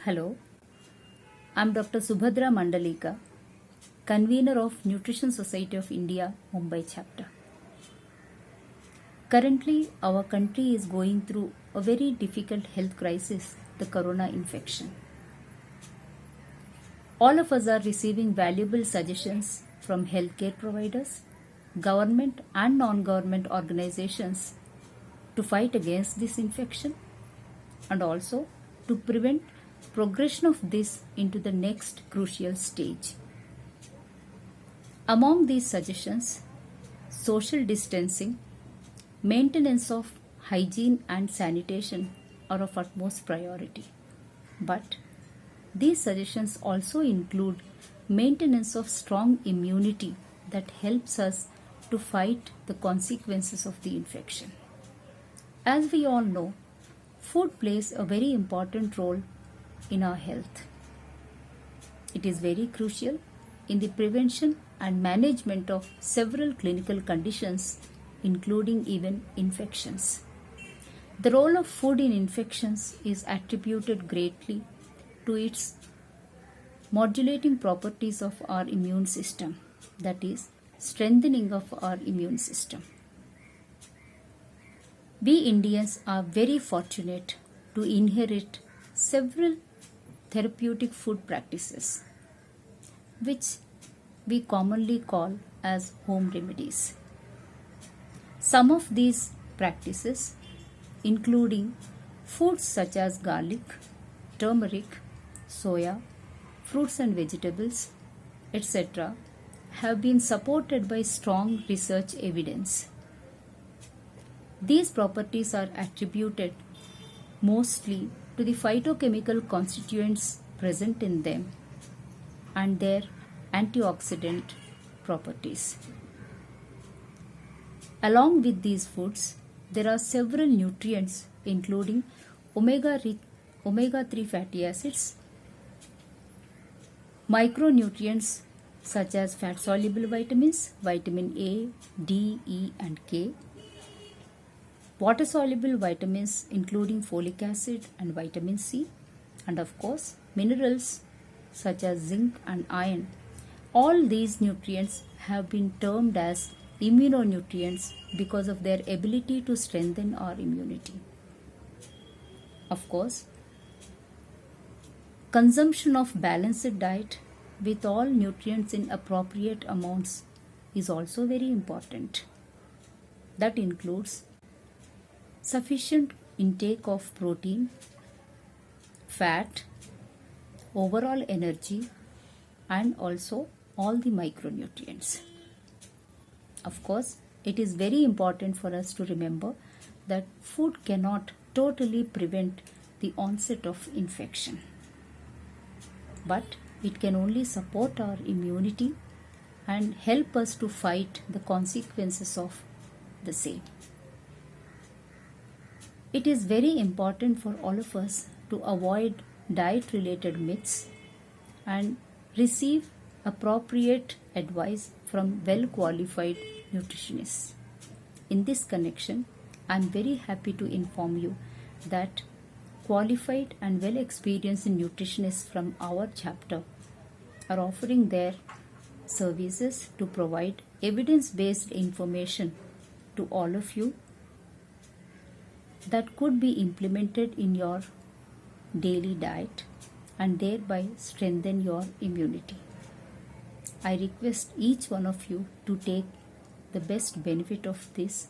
Hello, I'm Dr. Subhadra Mandalika, convener of Nutrition Society of India, Mumbai chapter. Currently, our country is going through a very difficult health crisis, the corona infection. All of us are receiving valuable suggestions from healthcare providers, government and non-government organizations to fight against this infection and also to prevent progression of this into the next crucial stage. Among these suggestions, social distancing, maintenance of hygiene and sanitation are of utmost priority. But these suggestions also include maintenance of strong immunity that helps us to fight the consequences of the infection. As we all know, food plays a very important role in our health. It is very crucial in the prevention and management of several clinical conditions, including even infections. The role of food in infections is attributed greatly to its modulating properties of our immune system, that is, strengthening of our immune system. We Indians are very fortunate to inherit several therapeutic food practices, which we commonly call as home remedies. Some of these practices, including foods such as garlic, turmeric, soya, fruits and vegetables, etc., have been supported by strong research evidence. These properties are attributed mostly to the phytochemical constituents present in them and their antioxidant properties. Along with these foods, there are several nutrients including omega-3 fatty acids, micronutrients such as fat-soluble vitamins, vitamin A, D, E and K, water-soluble vitamins including folic acid and vitamin C, and of course minerals such as zinc and iron. All these nutrients have been termed as immunonutrients because of their ability to strengthen our immunity. Of course, consumption of balanced diet with all nutrients in appropriate amounts is also very important. That includes sufficient intake of protein, fat, overall energy, and also all the micronutrients. Of course, it is very important for us to remember that food cannot totally prevent the onset of infection, but it can only support our immunity and help us to fight the consequences of the same. It is very important for all of us to avoid diet-related myths and receive appropriate advice from well-qualified nutritionists. In this connection, I am very happy to inform you that qualified and well-experienced nutritionists from our chapter are offering their services to provide evidence-based information to all of you that could be implemented in your daily diet and thereby strengthen your immunity. I request each one of you to take the best benefit of this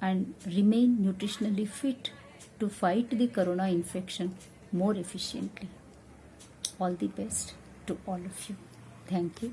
and remain nutritionally fit to fight the corona infection more efficiently. All the best to all of you. Thank you.